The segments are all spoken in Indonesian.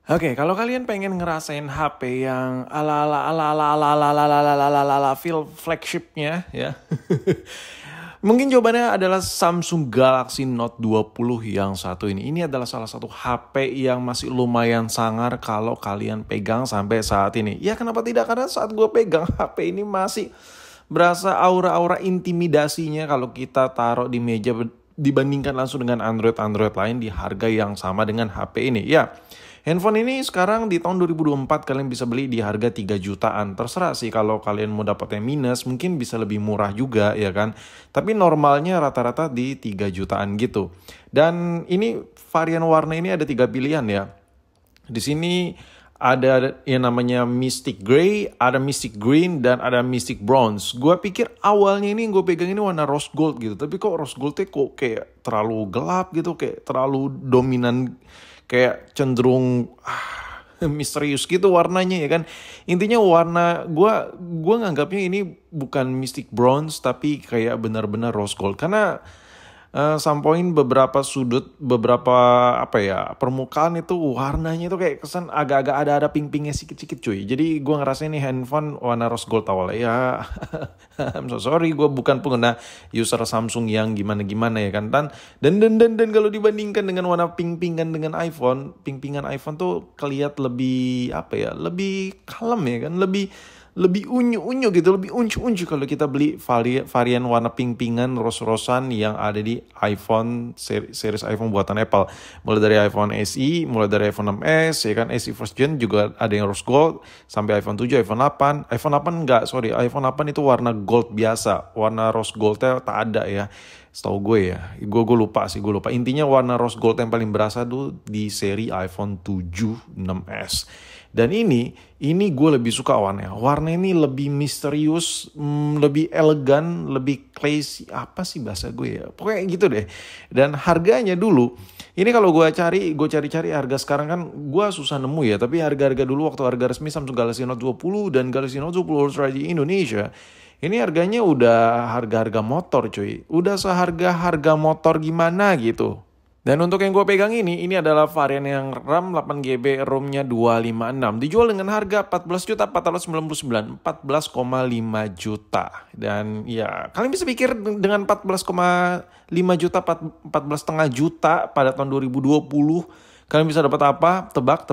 Oke, kalau kalian pengen ngerasain HP yang ala feel flagshipnya ya. Mungkin jawabannya adalah Samsung Galaxy Note 20 yang satu ini. Ini adalah salah satu HP yang masih lumayan sangar kalau kalian pegang sampai saat ini. Ya kenapa tidak? Karena saat gue pegang HP ini masih berasa aura-aura intimidasinya kalau kita taruh di meja dibandingkan langsung dengan Android lain di harga yang sama dengan HP ini. Ya, handphone ini sekarang di tahun 2024 kalian bisa beli di harga 3 jutaan. Terserah sih kalau kalian mau dapatnya minus, mungkin bisa lebih murah juga ya kan. Tapi normalnya rata-rata di 3 jutaan gitu. Dan ini varian warna ini ada 3 pilihan ya. Di sini ada yang namanya Mystic Grey, ada Mystic Green, dan ada Mystic Bronze. Gue pikir awalnya ini gue pegang ini warna rose gold gitu. Tapi kok rose goldnya kok kayak terlalu gelap gitu, kayak terlalu dominan, kayak cenderung misterius gitu warnanya ya kan. Intinya warna gue nganggapnya ini bukan Mystic Bronze tapi kayak benar-benar rose gold karena sampoin beberapa sudut, beberapa permukaan itu warnanya itu kayak kesan agak-agak ada pink-pinknya sedikit-sedikit cuy. Jadi gue ngerasa ini handphone warna rose gold awalnya ya. I'm so sorry, gue bukan pengguna user Samsung yang gimana-gimana ya kan. Dan kalau dibandingkan dengan warna pink-pinkan dengan iPhone, pink-pinkan iPhone tuh kelihatan lebih lebih kalem ya kan, lebih unyu-unyu gitu, lebih uncu-uncu kalau kita beli varian warna pink-pinkan ros-rosan yang ada di iPhone, series iPhone buatan Apple. Mulai dari iPhone SE, mulai dari iPhone 6s, ya kan, SE first gen juga ada yang rose gold, sampai iPhone 7, iPhone 8. iPhone 8 enggak, sorry, iPhone 8 itu warna gold biasa, warna rose goldnya tak ada ya. Setahu gue ya, gue lupa. Intinya warna rose gold yang paling berasa tuh di seri iPhone 7, 6s. Dan ini gue lebih suka warnanya. Warna ini lebih misterius, lebih elegan, lebih classy. Apa sih bahasa gue ya? Pokoknya gitu deh. Dan harganya dulu, ini kalau gue cari-cari harga sekarang kan gue susah nemu ya. Tapi harga-harga dulu waktu harga resmi Samsung Galaxy Note 20 dan Galaxy Note 20 Ultra di Indonesia, ini harganya udah harga-harga motor cuy. Udah seharga-harga motor gimana gitu. Dan untuk yang gue pegang ini adalah varian yang RAM 8GB, ROM-nya 256. Dijual dengan harga 14.499, 14,5 juta. Dan ya, kalian bisa pikir dengan 14,5 juta, 14,5 juta pada tahun 2020, kalian bisa dapat apa? Tebak.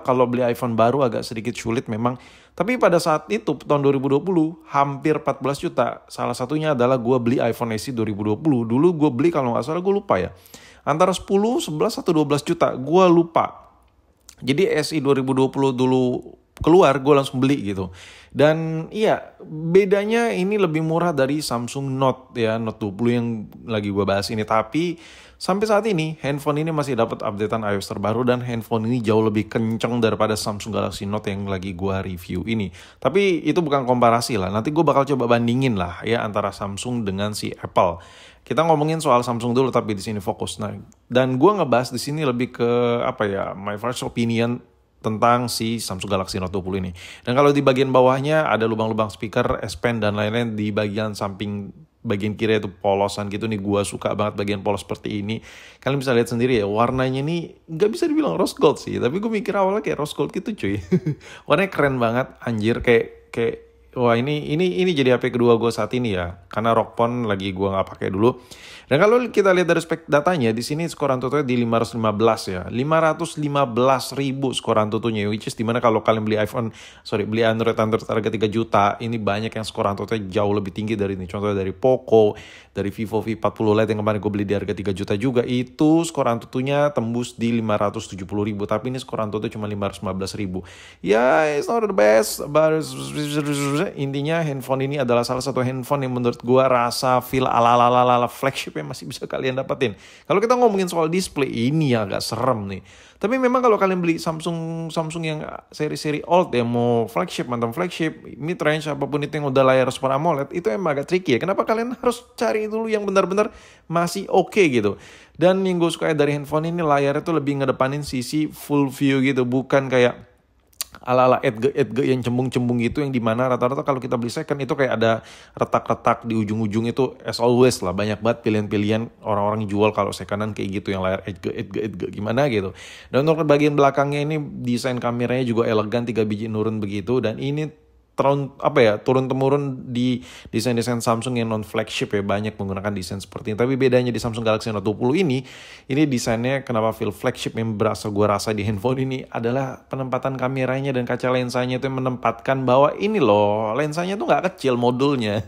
Kalau beli iPhone baru agak sedikit sulit memang. Tapi pada saat itu, tahun 2020, hampir 14 juta. Salah satunya adalah gue beli iPhone SE 2020. Dulu gue beli kalau nggak salah, gue lupa ya, antara 10, 11, atau 12 juta. Gue lupa. Jadi SE 2020 dulu keluar, gue langsung beli gitu. Dan iya, bedanya ini lebih murah dari Samsung Note ya, Note 20 yang lagi gue bahas ini. Tapi sampai saat ini, handphone ini masih dapat updatean iOS terbaru dan handphone ini jauh lebih kenceng daripada Samsung Galaxy Note yang lagi gue review ini. Tapi itu bukan komparasi lah, nanti gue bakal coba bandingin lah ya antara Samsung dengan si Apple. Kita ngomongin soal Samsung dulu tapi di sini fokus. Nah, dan gue ngebahas di sini lebih ke my first opinion tentang si Samsung Galaxy Note 20 ini. Dan kalau di bagian bawahnya ada lubang-lubang speaker, S Pen dan lain-lain. Di bagian samping bagian kiri itu polosan gitu nih, gue suka banget bagian polos seperti ini. Kalian bisa lihat sendiri ya, warnanya nih nggak bisa dibilang rose gold sih, tapi gue mikir awalnya kayak rose gold gitu cuy. Warnanya keren banget, anjir, kayak wah ini jadi HP kedua gue saat ini ya, karena ROG Phone lagi gue nggak pakai dulu. Dan kalau kita lihat dari spek datanya, di sini skor Antutunya di 515 ya, 515.000 skor Antutunya, which is dimana kalau kalian beli beli Android harga 3 juta, ini banyak yang skor Antutunya jauh lebih tinggi dari ini. Contohnya dari Poco, dari Vivo V40 Lite yang kemarin gue beli di harga 3 juta juga, itu skor Antutunya tembus di 570.000, tapi ini skor Antutunya cuma 515.000. Ya, it's not the best, but intinya handphone ini adalah salah satu handphone yang menurut gue rasa feel ala flagship yang masih bisa kalian dapetin. Kalau kita ngomongin soal display, ini agak serem nih. Tapi memang kalau kalian beli Samsung yang seri-seri old ya, mau flagship, mantan flagship, mid range, apapun itu yang udah layar Super AMOLED, itu emang agak tricky ya. Kenapa kalian harus cari dulu yang benar-benar masih oke gitu. Dan yang gue suka dari handphone ini, layarnya tuh lebih ngedepanin sisi full view gitu, bukan kayak ala-ala Edge yang cembung-cembung gitu, yang dimana rata-rata kalau kita beli second itu kayak ada retak-retak di ujung-ujung itu, as always lah, banyak banget pilihan-pilihan orang-orang jual kalau secondan kayak gitu, yang layar Edge gimana gitu. Dan untuk bagian belakangnya ini desain kameranya juga elegan, 3 biji nurun begitu, dan ini turun temurun di desain-desain Samsung yang non flagship ya, banyak menggunakan desain seperti ini. Tapi bedanya di Samsung Galaxy Note 20 ini desainnya kenapa feel flagship, yang gue rasa di handphone ini adalah penempatan kameranya dan kaca lensanya itu yang menempatkan bahwa ini loh, lensanya tuh nggak kecil modulnya,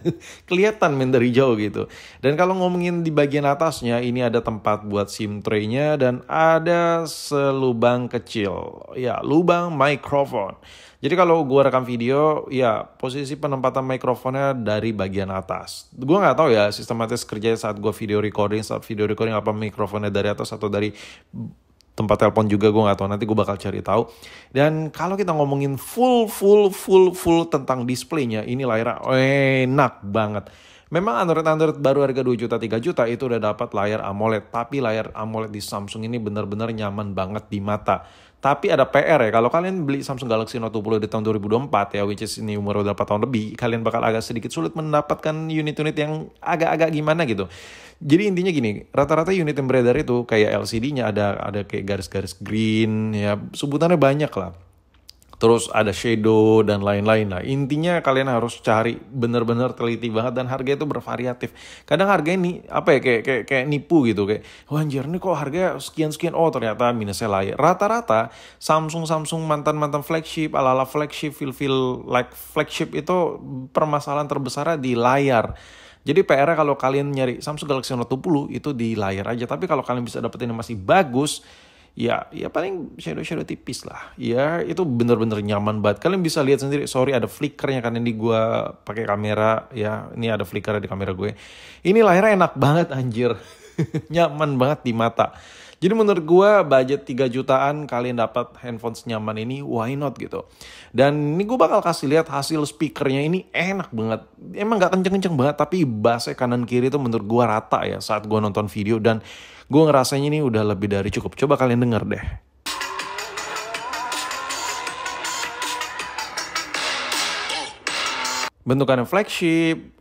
kelihatan men dari jauh gitu. Dan kalau ngomongin di bagian atasnya, ini ada tempat buat SIM tray-nya dan ada selubang kecil, ya lubang mikrofon. Jadi kalau gue rekam video, ya posisi penempatan mikrofonnya dari bagian atas. Gue nggak tahu ya sistematis kerjanya saat gue video recording apa mikrofonnya dari atas atau dari tempat telepon juga, gue nggak tahu. Nanti gue bakal cari tahu. Dan kalau kita ngomongin full tentang displaynya, ini layar enak banget. Memang Android baru harga 2 juta 3 juta itu udah dapat layar AMOLED, tapi layar AMOLED di Samsung ini benar-benar nyaman banget di mata. Tapi ada PR ya, kalau kalian beli Samsung Galaxy Note 20 di tahun 2024 ya, which is ini umur udah 4 tahun lebih, kalian bakal agak sedikit sulit mendapatkan unit-unit yang agak-agak gimana gitu. Jadi intinya gini, rata-rata unit yang beredar itu kayak LCD-nya ada kayak garis-garis green ya, sebutannya banyak lah. Terus ada shadow dan lain-lain lah. Intinya kalian harus cari bener-bener teliti banget, dan harga itu bervariatif. Kadang harga ini kayak nipu gitu, kayak wah anjir ini kok harganya sekian-sekian, oh ternyata minusnya layar. Rata-rata Samsung mantan flagship, ala-ala flagship, feel like flagship itu permasalahan terbesarnya di layar. Jadi PR-nya kalau kalian nyari Samsung Galaxy Note 20 itu di layar aja. Tapi kalau kalian bisa dapetin yang masih bagus, ya paling shadow tipis lah. Ya itu bener-bener nyaman banget. Kalian bisa lihat sendiri. Sorry ada flickernya kan, ini gue pakai kamera ya. Ini ada flicker di kamera gue. Ini layarnya enak banget anjir. Nyaman banget di mata. Jadi menurut gue budget 3 jutaan kalian dapat handphone senyaman ini, why not gitu. Dan ini gue bakal kasih lihat hasil speakernya, ini enak banget. Emang gak kenceng-kenceng banget, tapi bassnya kanan kiri itu menurut gue rata ya saat gue nonton video. Dan gue ngerasanya ini udah lebih dari cukup. Coba kalian denger deh. Bentukannya flagship,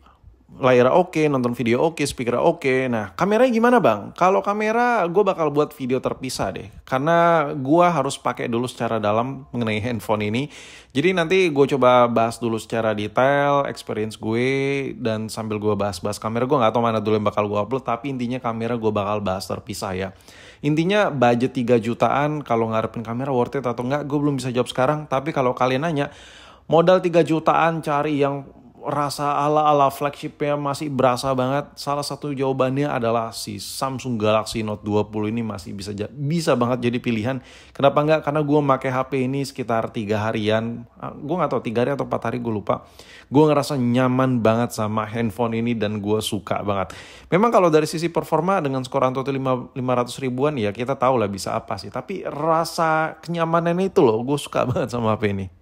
layar oke, nonton video oke, speaker oke. Nah, kameranya gimana bang? Kalau kamera gue bakal buat video terpisah deh. Karena gue harus pakai dulu secara dalam mengenai handphone ini. Jadi nanti gue coba bahas dulu secara detail, experience gue. Dan sambil gue bahas-bahas kamera, gue gak tahu mana dulu yang bakal gue upload. Tapi intinya kamera gue bakal bahas terpisah ya. Intinya budget 3 jutaan, kalau ngarepin kamera worth it atau enggak, gue belum bisa jawab sekarang. Tapi kalau kalian nanya, modal 3 jutaan cari yang rasa ala-ala flagshipnya masih berasa banget, salah satu jawabannya adalah si Samsung Galaxy Note 20 ini masih bisa banget jadi pilihan. Kenapa enggak? Karena gue pakai HP ini sekitar 3 harian, gue nggak tahu 3 hari atau 4 hari gue lupa. Gue ngerasa nyaman banget sama handphone ini dan gue suka banget. Memang kalau dari sisi performa dengan skor Antutu 500 ribuan ya kita tahu lah bisa apa sih. Tapi rasa kenyamanannya itu loh, gue suka banget sama HP ini.